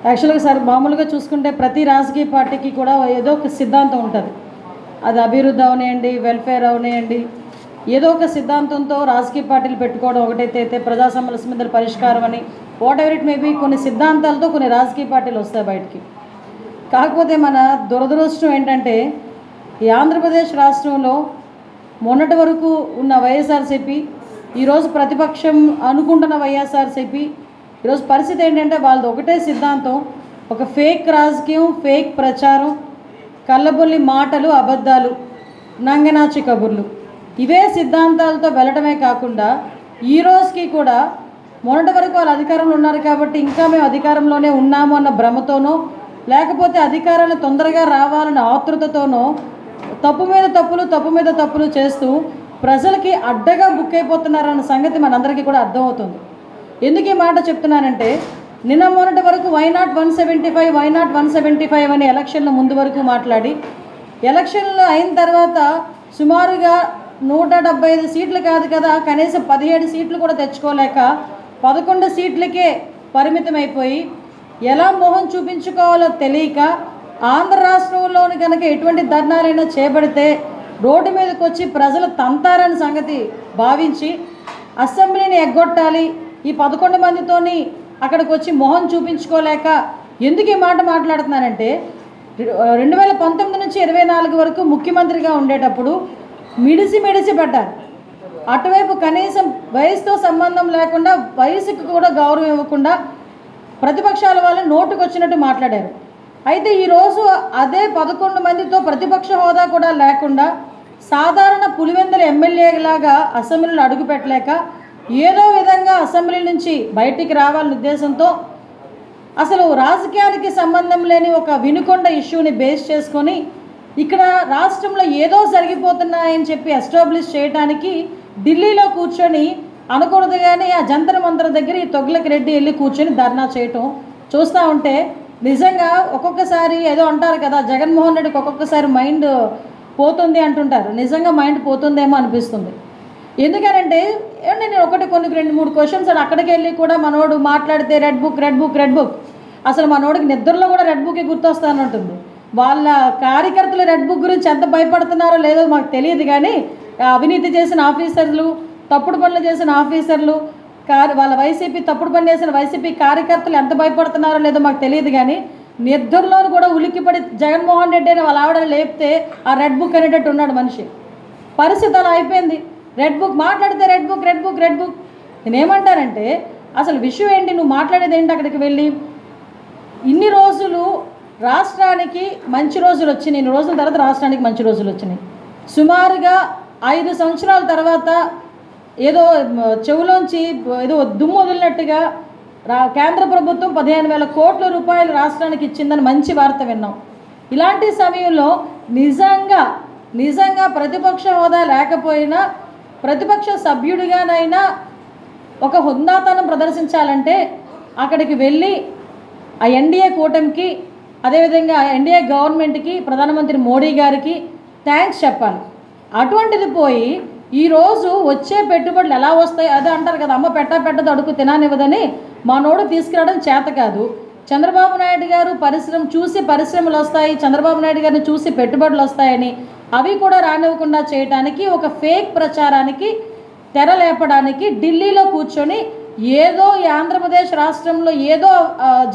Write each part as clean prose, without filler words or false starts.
యాక్చువల్గా సార్ మామూలుగా చూసుకుంటే ప్రతి రాజకీయ పార్టీకి కూడా ఏదో ఒక సిద్ధాంతం ఉంటుంది. అది అభివృద్ధి అవనియండి, వెల్ఫేర్ అవనియండి, ఏదో ఒక సిద్ధాంతంతో రాజకీయ పార్టీలు పెట్టుకోవడం ఒకటైతే ప్రజా సమస్యల పరిష్కారం అని వాట్ ఎవర్ ఇట్ మేబీ కొన్ని సిద్ధాంతాలతో కొన్ని రాజకీయ పార్టీలు వస్తాయి బయటికి. కాకపోతే మన దురదృష్టం ఏంటంటే ఈ ఆంధ్రప్రదేశ్ రాష్ట్రంలో మొన్నటి వరకు ఉన్న వైఎస్ఆర్సీపీ, ఈరోజు ప్రతిపక్షం అనుకుంటున్న వైఎస్ఆర్సీపీ, ఈరోజు పరిస్థితి ఏంటంటే వాళ్ళది ఒకటే సిద్ధాంతం, ఒక ఫేక్ రాజకీయం, ఫేక్ ప్రచారం, కళ్ళబొల్లి మాటలు, అబద్ధాలు, నంగనాచి కబుర్లు, ఇవే సిద్ధాంతాలతో వెళ్ళడమే కాకుండా ఈ రోజుకి కూడా మొన్నటి వరకు వాళ్ళు అధికారంలో ఉన్నారు కాబట్టి ఇంకా మేము అధికారంలోనే ఉన్నాము అన్న భ్రమతోనో లేకపోతే అధికారాన్ని తొందరగా రావాలన్న ఆతృతతోనో తప్పు మీద తప్పులు చేస్తూ ప్రజలకి అడ్డగా బుక్ అయిపోతున్నారన్న సంగతి మనందరికీ కూడా అర్థమవుతుంది. ఎందుకు ఈ మాట చెప్తున్నానంటే నిన్న మొన్నటి వరకు వైనాట్ 175 అని ఎలక్షన్ల ముందు వరకు మాట్లాడి ఎలక్షన్లు అయిన తర్వాత సుమారుగా 175 సీట్లు కాదు కదా, కనీసం 17 సీట్లు కూడా తెచ్చుకోలేక 11 సీట్లకే పరిమితమైపోయి ఎలా మొహం చూపించుకోవాలో తెలియక ఆంధ్ర రాష్ట్రంలోని కనుక ఎటువంటి ధర్నాలైనా చేపడితే రోడ్డు మీదకి వచ్చి ప్రజలు తంతారని సంగతి భావించి అసెంబ్లీని ఎగ్గొట్టాలి, ఈ 11 మందితోని అక్కడికి వచ్చి మొహం చూపించుకోలేక ఎందుకు ఈ మాట మాట్లాడుతున్నానంటే 2019 నుంచి 24 వరకు ముఖ్యమంత్రిగా ఉండేటప్పుడు మిడిసి పడ్డారు. అటువైపు కనీసం వయసుతో సంబంధం లేకుండా వయసుకు కూడా గౌరవం ఇవ్వకుండా ప్రతిపక్షాల వాళ్ళు నోటుకు వచ్చినట్టు మాట్లాడారు. అయితే ఈరోజు అదే 11 మందితో ప్రతిపక్ష హోదా కూడా లేకుండా సాధారణ పులివెందుల ఎమ్మెల్యేలాగా అసెంబ్లీలో అడుగు పెట్టలేక ఏదో విధంగా అసెంబ్లీ నుంచి బయటికి రావాలనే ఉద్దేశంతో అసలు రాజకీయానికి సంబంధం లేని ఒక వినుకొండ ఇష్యూని బేస్ చేసుకొని ఇక్కడ రాష్ట్రంలో ఏదో జరిగిపోతున్నాయని చెప్పి ఎస్టాబ్లిష్ చేయడానికి ఢిల్లీలో కూర్చొని అనకూడదు కానీ ఆ జంతర్ మంతర్ దగ్గర ఈ తొగ్లక్ రెడ్డి వెళ్ళి కూర్చొని ధర్నా చేయటం చూస్తూ ఉంటే నిజంగా ఒక్కొక్కసారి ఏదో అంటారు కదా, జగన్మోహన్ రెడ్డికి ఒక్కొక్కసారి మైండ్ పోతుంది అంటుంటారు. నిజంగా మైండ్ పోతుందేమో అనిపిస్తుంది. ఎందుకనంటే నేను కొన్ని 2-3 క్వశ్చన్స్ అక్కడికి వెళ్ళి కూడా మనోడు మాట్లాడితే రెడ్ బుక్ అసలు మనోడికి నిద్రలో కూడా రెడ్ బుక్కి గుర్తొస్తానంటుంది. వాళ్ళ కార్యకర్తలు రెడ్ బుక్ గురించి ఎంత భయపడుతున్నారో లేదో మాకు తెలియదు కానీ అవినీతి చేసిన ఆఫీసర్లు, తప్పుడు పనులు చేసిన ఆఫీసర్లు, వాళ్ళ వైసీపీ తప్పుడు పని చేసిన వైసీపీ కార్యకర్తలు ఎంత భయపడుతున్నారో లేదో మాకు తెలియదు కానీ నిద్రలో కూడా ఉలిక్కిపడి జగన్మోహన్ రెడ్డి అని వాళ్ళ ఆవిడ లేపితే ఆ రెడ్ బుక్ అనేటట్టు ఉన్నాడు మనిషి. పరిస్థితి అలా అయిపోయింది. రెడ్ బుక్ మాట్లాడితే రెడ్ బుక్ నేనేమంటానంటే అసలు విషయం ఏంటి, నువ్వు మాట్లాడేది ఏంటి? అక్కడికి వెళ్ళి ఇన్ని రోజులు రాష్ట్రానికి మంచి రోజులు వచ్చినాయి, ఇన్ని రోజుల తర్వాత రాష్ట్రానికి మంచి రోజులు వచ్చినాయి. సుమారుగా 5 సంవత్సరాల తర్వాత ఏదో చెవులోంచి ఏదో దుమ్ము వదిలినట్టుగా కేంద్ర ప్రభుత్వం 15,000 కోట్ల రూపాయలు రాష్ట్రానికి ఇచ్చిందని మంచి వార్త విన్నాం. ఇలాంటి సమయంలో నిజంగా ప్రతిపక్ష హోదా లేకపోయినా ప్రతిపక్ష సభ్యుడిగానైనా ఒక హుందాతనం ప్రదర్శించాలంటే అక్కడికి వెళ్ళి ఆ ఎన్డీఏ కూటమికి, అదేవిధంగా ఎన్డీఏ గవర్నమెంట్కి, ప్రధానమంత్రి మోడీ గారికి థ్యాంక్స్ చెప్పాలి. అటువంటిది పోయి ఈరోజు వచ్చే పెట్టుబడులు ఎలా వస్తాయి అదే అంటారు కదా, అమ్మ పెట్టదు అడుగు తినానివ్వదని మనోడు తీసుకురావడం చేత కాదు. చంద్రబాబు నాయుడు గారు పరిశ్రమలు వస్తాయి, చంద్రబాబు నాయుడు గారిని చూసి పెట్టుబడులు వస్తాయని అవి కూడా రానివ్వకుండా చేయడానికి ఒక ఫేక్ ప్రచారానికి తెరలేపడానికి ఢిల్లీలో కూర్చొని ఏదో ఈ ఆంధ్రప్రదేశ్ రాష్ట్రంలో ఏదో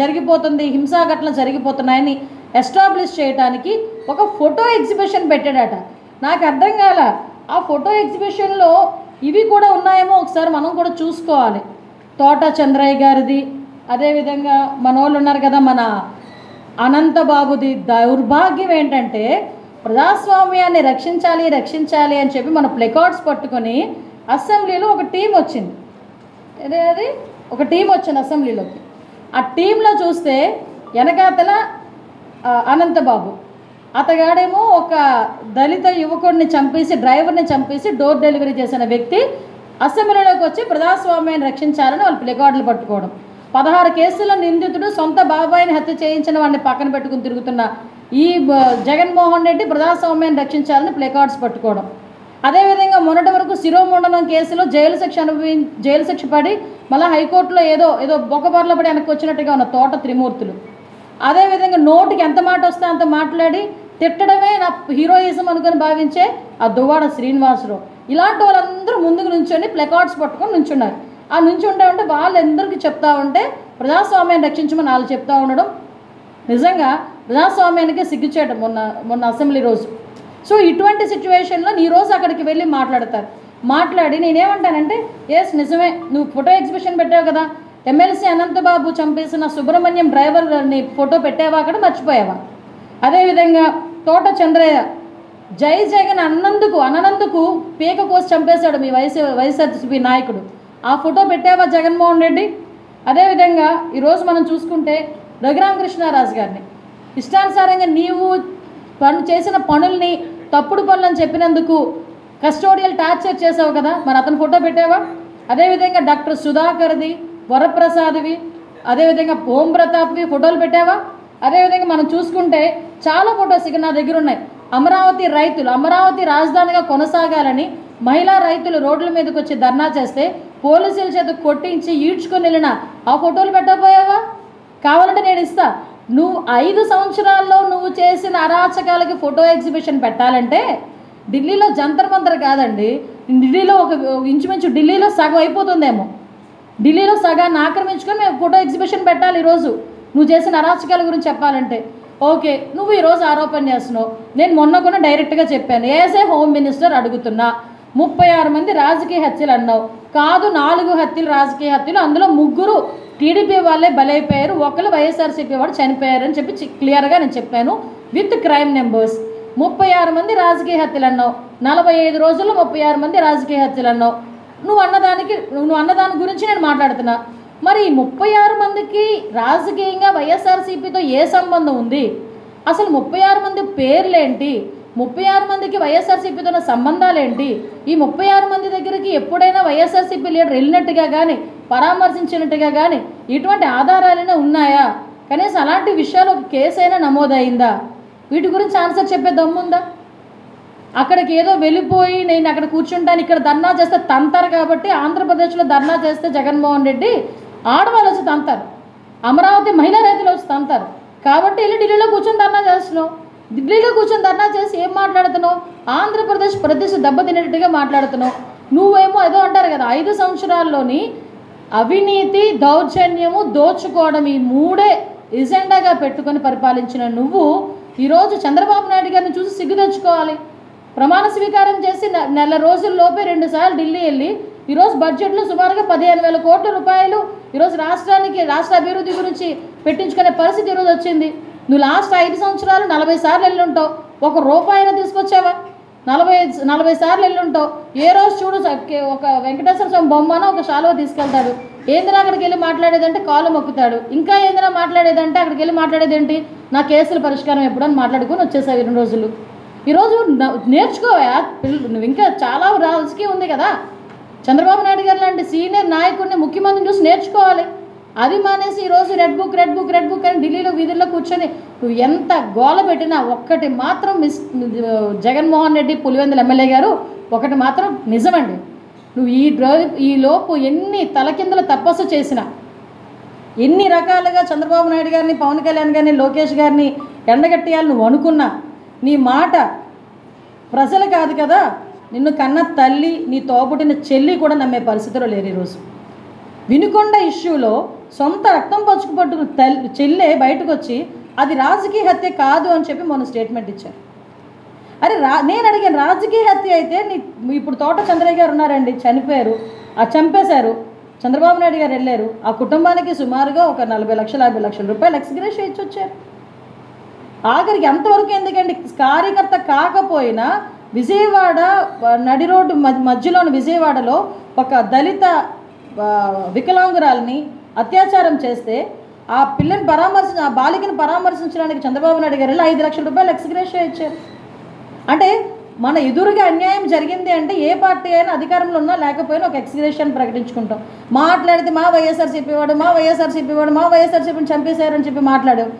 జరిగిపోతుంది, హింసాఘటనలు జరిగిపోతున్నాయని ఎస్టాబ్లిష్ చేయడానికి ఒక ఫోటో ఎగ్జిబిషన్ పెట్టాడట. నాకు అర్థం కాల, ఆ ఫోటో ఎగ్జిబిషన్లో ఇవి కూడా ఉన్నాయేమో ఒకసారి మనం కూడా చూసుకోవాలి. తోట చంద్రయ్య గారిది, అదేవిధంగా మన వాళ్ళు ఉన్నారు కదా మన అనంతబాబుది. దౌర్భాగ్యం ఏంటంటే ప్రజాస్వామ్యాన్ని రక్షించాలి అని చెప్పి మన ప్లెకార్డ్స్ పట్టుకొని అసెంబ్లీలో ఒక టీం వచ్చింది. ఒక టీం వచ్చింది అసెంబ్లీలోకి. ఆ టీంలో చూస్తే వెనకాతల అనంతబాబు, అతగాడేమో ఒక దళిత యువకుడిని చంపేసి, డ్రైవర్ని చంపేసి డోర్ డెలివరీ చేసిన వ్యక్తి అసెంబ్లీలోకి వచ్చి ప్రజాస్వామ్యాన్ని రక్షించాలని వాళ్ళు ప్లెకార్డులు పట్టుకోవడం. 16 కేసుల్లో నిందితుడు సొంత బాబాయిని హత్య చేయించిన వాడిని పక్కన పెట్టుకుని తిరుగుతున్న ఈ జగన్మోహన్ రెడ్డి ప్రజాస్వామ్యాన్ని రక్షించాలని ప్లెకార్డ్స్ పట్టుకోవడం. అదేవిధంగా మొన్నటి వరకు శిరోముండనం కేసులో జైలు శిక్ష పడి మళ్ళీ హైకోర్టులో ఏదో బొక్కబార్లో పడి వెనక్కి వచ్చినట్టుగా ఉన్న తోట త్రిమూర్తులు. అదేవిధంగా నోటికి ఎంత మాట వస్తే అంత మాట్లాడి తిట్టడమే నా హీరోయిజం అనుకుని భావించే ఆ దువ్వాడ శ్రీనివాసరావు, ఇలాంటి వాళ్ళందరూ ముందుకు నుంచొని ప్లకార్డ్స్ పట్టుకొని నుంచున్నారు. ఆ నుంచుంటే ఉంటే వాళ్ళందరికీ చెప్తా ఉంటే ప్రజాస్వామ్యాన్ని రక్షించమని వాళ్ళు చెప్తా ఉండడం నిజంగా ప్రజాస్వామ్యానికి సిగ్గుచేయడం మొన్న అసెంబ్లీ రోజు. సో ఇటువంటి సిచ్యువేషన్లో ఈరోజు అక్కడికి వెళ్ళి మాట్లాడి నేనేమంటానంటే ఎస్ నిజమే, నువ్వు ఫోటో ఎగ్జిబిషన్ పెట్టావు కదా, ఎమ్మెల్సీ అనంతబాబు చంపేసిన సుబ్రహ్మణ్యం డ్రైవర్ని ఫోటో పెట్టావా, అక్కడ మర్చిపోయావా? అదేవిధంగా తోట చంద్రయ్య జై జగన్ అన్నందుకు పీక కోసి చంపేశాడు మీ వైఎస్ఆర్సీపీ నాయకుడు, ఆ ఫోటో పెట్టావా జగన్మోహన్ రెడ్డి? అదేవిధంగా ఈరోజు మనం చూసుకుంటే రఘురామకృష్ణరాజు గారిని ఇష్టానుసారంగా నీవు చేసిన పనుల్ని తప్పుడు పనులని చెప్పినందుకు కస్టోడియల్ టార్చర్ చేసావు కదా, మరి అతను ఫోటో పెట్టావా? అదేవిధంగా డాక్టర్ సుధాకర్ది, వరప్రసాద్వి, అదేవిధంగా ఓం ప్రతాప్వి ఫోటోలు పెట్టావా? అదేవిధంగా మనం చూసుకుంటే చాలా ఫొటోస్ ఇక నా దగ్గర ఉన్నాయి. అమరావతి రాజధానిగా కొనసాగాలని మహిళా రైతులు రోడ్ల మీదకి వచ్చి ధర్నా చేస్తే పోలీసుల చేత కొట్టించి ఈడ్చుకొని వెళ్ళిన ఆ ఫోటోలు పెట్టకపోయావా? కావాలంటే నేను ఇస్తా. నువ్వు 5 సంవత్సరాల్లో నువ్వు చేసిన అరాచకాలకి ఫోటో ఎగ్జిబిషన్ పెట్టాలంటే ఢిల్లీలో జంతర్ మంతర్ కాదండి, ఢిల్లీలో ఇంచుమించు ఢిల్లీలో సగం అయిపోతుందేమో, ఢిల్లీలో సగాన్ని ఆక్రమించుకొని మేము ఫోటో ఎగ్జిబిషన్ పెట్టాలి ఈరోజు నువ్వు చేసిన అరాచకాల గురించి చెప్పాలంటే. ఓకే, నువ్వు ఈరోజు ఆరోపణ చేస్తున్నావు. నేను మొన్న కూడా డైరెక్ట్గా చెప్పాను, ఏసే హోమ్ మినిస్టర్ అడుగుతున్నా 36 మంది రాజకీయ హత్యలు అన్నావు. కాదు, 4 హత్యలు రాజకీయ హత్యలు, అందులో 3 టీడీపీ వాళ్ళే బలైపోయారు, ఒకరు వైఎస్ఆర్సీపీ వాడు చనిపోయారు అని చెప్పి క్లియర్గా నేను చెప్పాను విత్ క్రైమ్ నెంబర్స్. 36 మంది రాజకీయ హత్యలు అన్నావు, 45 రోజుల్లో 36 మంది రాజకీయ హత్యలు అన్నావు. నువ్వు అన్నదాని గురించి నేను మాట్లాడుతున్నా. మరి 36 మందికి రాజకీయంగా వైఎస్ఆర్సీపీతో ఏ సంబంధం ఉంది? అసలు 36 మంది పేర్లేంటి? 36 మందికి వైఎస్ఆర్సీపీతో ఉన్న సంబంధాలేంటి? ఈ 36 మంది దగ్గరికి ఎప్పుడైనా వైఎస్ఆర్సీపీ లీడర్ వెళ్ళినట్టుగా కానీ పరామర్శించినట్టుగా కానీ ఇటువంటి ఆధారాలైనా ఉన్నాయా? కనీసం అలాంటి విషయాలు ఒక కేసు అయినా నమోదైందా? వీటి గురించి ఆన్సర్ చెప్పే దమ్ముందా? అక్కడికి ఏదో వెళ్ళిపోయి నేను అక్కడ కూర్చుంటాను, ఇక్కడ ధర్నా చేస్తే తంతారు కాబట్టి ఆంధ్రప్రదేశ్లో ధర్నా చేస్తే జగన్మోహన్ రెడ్డి ఆడవాళ్ళు వచ్చి తంతారు, అమరావతి మహిళా రైతులు వచ్చి తంతారు కాబట్టి వెళ్ళి ఢిల్లీలో కూర్చొని ధర్నా చేస్తున్నావు. ఢిల్లీలో కూర్చొని ధర్నా చేసి ఏం మాట్లాడుతున్నావు? ఆంధ్రప్రదేశ్ ప్రదేశ్ దెబ్బతినేటట్టుగా మాట్లాడుతున్నావు. నువ్వేమో ఏదో అంటారు కదా, 5 సంవత్సరాల్లోని అవినీతి, దౌర్జన్యము, దోచుకోవడం ఈ 3 ఎజెండాగా పెట్టుకొని పరిపాలించిన నువ్వు ఈరోజు చంద్రబాబు నాయుడు గారిని చూసి సిగ్గు తెచ్చుకోవాలి. ప్రమాణ స్వీకారం చేసి నెల రోజుల్లోపే 2 సార్లు ఢిల్లీ వెళ్ళి ఈరోజు బడ్జెట్లో సుమారుగా 15,000 కోట్ల రూపాయలు ఈరోజు రాష్ట్ర అభివృద్ధి గురించి పెట్టించుకునే పరిస్థితి ఈరోజు వచ్చింది. నువ్వు లాస్ట్ 5 సంవత్సరాలు 40 సార్లు వెళ్ళి ఉంటావు, 1 రూపాయినా తీసుకొచ్చావా? 40 సార్లు వెళ్ళి ఉంటావు. ఏ రోజు చూడు ఒక వెంకటేశ్వర స్వామి బొమ్మనో ఒక శాలువ తీసుకెళ్తాడు, ఏందిరా అక్కడికి వెళ్ళి మాట్లాడేదంటే కాలు మొక్కుతాడు, ఇంకా ఏందిరా మాట్లాడేదంటే అక్కడికి వెళ్ళి మాట్లాడేది ఏంటి, నా కేసుల పరిష్కారం ఎప్పుడని మాట్లాడుకొని వచ్చేసావు 2 రోజులు. ఈరోజు నేర్చుకోవా, నువ్వు ఇంకా చాలా రాజకీయం ఉంది కదా, చంద్రబాబు నాయుడు గారు లాంటి సీనియర్ నాయకుడిని ముఖ్యమంత్రిని చూసి నేర్చుకోవాలి. అది మానేసి ఈరోజు రెడ్ బుక్ అని ఢిల్లీలో వీధుల్లో కూర్చొని నువ్వు ఎంత గోల పెట్టినా ఒక్కటి మాత్రం జగన్మోహన్ రెడ్డి పులివెందుల ఎమ్మెల్యే గారు ఒకటి మాత్రం నిజమండి, నువ్వు ఈ లోపు ఎన్ని తలకిందుల తపస్సు చేసినా, ఎన్ని రకాలుగా చంద్రబాబు నాయుడు గారిని, పవన్ కళ్యాణ్ గారిని, లోకేష్ గారిని ఎండగట్టేయాలని నువ్వు అనుకున్నా, నీ మాట ప్రజలు కాదు కదా, నిన్ను కన్న తల్లి, నీ తోబుట్టిన చెల్లి కూడా నమ్మే పరిస్థితిలో లేరు. ఈరోజు వినుకొండ ఇష్యూలో సొంత రక్తం పట్టుకున్న చెల్లె బయటకు వచ్చి అది రాజకీయ హత్య కాదు అని చెప్పి మొన్న స్టేట్మెంట్ ఇచ్చారు. అరే నేను అడిగాను, రాజకీయ హత్య అయితే ఇప్పుడు తోట చంద్రయ్య గారు ఉన్నారండి, చనిపోయారు, చంపేశారు, చంద్రబాబు నాయుడు గారు వెళ్ళారు, ఆ కుటుంబానికి సుమారుగా ఒక 40 లక్షల 50 లక్షల రూపాయలు ఎక్స్గ్రేషన్ ఇచ్చి వచ్చారు. ఆఖరికి అంతవరకు ఎందుకండి, కార్యకర్త కాకపోయినా విజయవాడ నడి రోడ్డు మధ్యలోని విజయవాడలో ఒక దళిత వికలాంగురాలని అత్యాచారం చేస్తే ఆ పిల్లని ఆ బాలికను పరామర్శించడానికి చంద్రబాబు నాయుడు గారు 5 లక్షల రూపాయలు ఎక్స్గ్రేషన్ ఇచ్చారు. అంటే మన ఎదురుగా అన్యాయం జరిగింది అంటే ఏ పార్టీ అయినా అధికారంలో ఉన్నా లేకపోయినా ఒక ఎక్స్గ్రేషన్ ప్రకటించుకుంటాం. మాట్లాడితే మా వైఎస్ఆర్సీపీ వైఎస్ఆర్సీపీని చంపేశారని చెప్పి మాట్లాడావు,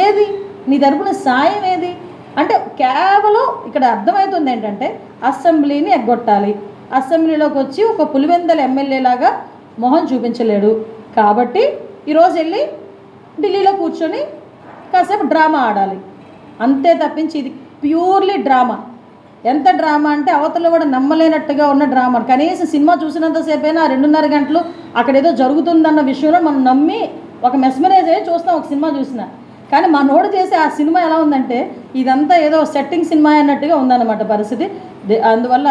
ఏది నీ తరపున సాయం ఏది? అంటే కేవలం ఇక్కడ అర్థమవుతుంది ఏంటంటే అసెంబ్లీని ఎగ్గొట్టాలి, అసెంబ్లీలోకి వచ్చి ఒక పులివెందల ఎమ్మెల్యేలాగా మొహం చూపించలేడు కాబట్టి ఈరోజు వెళ్ళి ఢిల్లీలో కూర్చొని కాసేపు డ్రామా ఆడాలి అంతే తప్పించి ఇది ప్యూర్లీ డ్రామా. ఎంత డ్రామా అంటే అవతల కూడా నమ్మలేనట్టుగా ఉన్న డ్రామా. కనీసం సినిమా చూసినంతసేపు అయినా 2.5 గంటలు అక్కడ ఏదో జరుగుతుందన్న విషయంలో మనం నమ్మి ఒక మెస్మరైజ్ అయ్యి చూస్తాం ఒక సినిమా చూసినా. కానీ మా నోడు చేసే ఆ సినిమా ఎలా ఉందంటే ఇదంతా ఏదో సెట్టింగ్ సినిమా అన్నట్టుగా ఉందన్నమాట పరిస్థితి. అందువల్ల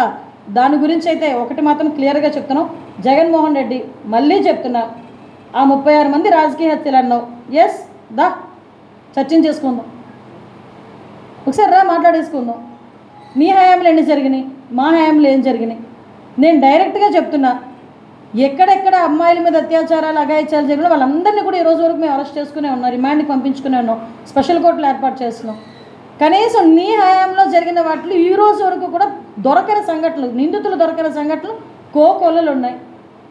దాని గురించి అయితే ఒకటి మాత్రం క్లియర్గా చెప్తున్నాం, జగన్మోహన్ రెడ్డి మళ్ళీ చెప్తున్నా, ఆ 36 మంది రాజకీయ హత్యలు అన్నావు, ఎస్ దా చర్చించేసుకుందాం, ఒకసారి రా మాట్లాడేసుకుందాం. మీ హయాంలో ఎన్ని జరిగినాయి, మా హయాంలో ఏం జరిగినాయి. నేను డైరెక్ట్గా చెప్తున్నా, ఎక్కడెక్కడ అమ్మాయిల మీద అత్యాచారాలు అఘాయిత్యాలు జరిగినా వాళ్ళందరినీ కూడా ఈరోజు వరకు మేము అరెస్ట్ చేసుకునే ఉన్నాం, రిమాండ్కి పంపించుకునే ఉన్నాం, స్పెషల్ కోర్టులు ఏర్పాటు చేస్తున్నాం. కనీసం నీ హయాంలో జరిగిన వాటిలో ఈ రోజు వరకు కూడా దొరకని సంఘటనలు, నిందితులు దొరకని సంఘటనలు కోకొల్లలు ఉన్నాయి.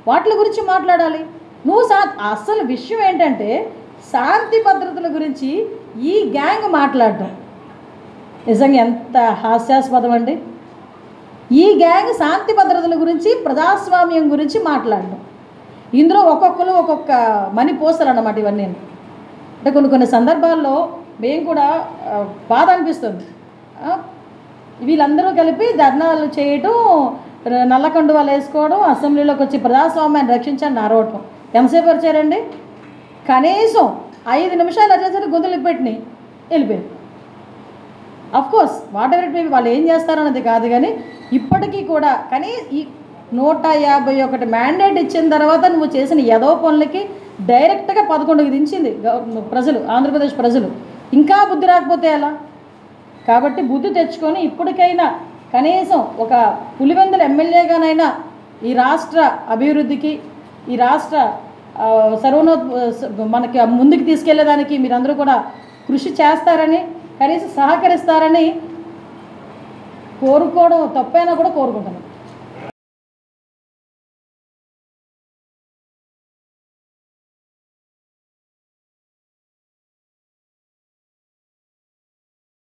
వాటి గురించి మాట్లాడాలి. నువ్వు అసలు విషయం ఏంటంటే శాంతి భద్రతల గురించి ఈ గ్యాంగ్ మాట్లాడటం నిజంగా ఎంత హాస్యాస్పదం అండి. ఈ గ్యాంగ్ శాంతి భద్రతల గురించి, ప్రజాస్వామ్యం గురించి మాట్లాడడం, ఇందులో ఒక్కొక్కరు ఒక్కొక్క మని పోస్తారు అన్నమాట. ఇవన్నీ అంటే కొన్ని సందర్భాల్లో మేము కూడా బాధ అనిపిస్తుంది. వీళ్ళందరూ కలిపి ధర్నాలు చేయటం, నల్ల కండువాలు వేసుకోవడం, అసెంబ్లీలోకి వచ్చి ప్రజాస్వామ్యాన్ని రక్షించని అరవటం ఎంతసేపు వచ్చారండి? కనీసం 5 నిమిషాలు వచ్చేసరికి గొంతులు పెట్టినాయి వెళ్ళిపోయారు. Of course what ever it may be, వాళ్ళు ఏం చేస్తారన్నది కాదు, కానీ ఇప్పటికీ కూడా కానీ ఈ 151 మ్యాండేట్ ఇచ్చిన తర్వాత నువ్వు చేసిన ఏదో పనులకి డైరెక్ట్గా 11కి దించింది ప్రజలు, ఆంధ్రప్రదేశ్ ప్రజలు. ఇంకా బుద్ధి రాకపోతే ఎలా? కాబట్టి బుద్ధి తెచ్చుకొని ఇప్పటికైనా కనీసం ఒక పులివెందుల ఎమ్మెల్యేగానైనా ఈ రాష్ట్ర అభివృద్ధికి, ఈ రాష్ట్ర మనకి ముందుకు తీసుకెళ్లేదానికి మీరందరూ కూడా కృషి చేస్తారని, కనీసం సహకరిస్తారని కోరుకోవడం తప్పైనా కూడా కోరుకుంటున్నాను.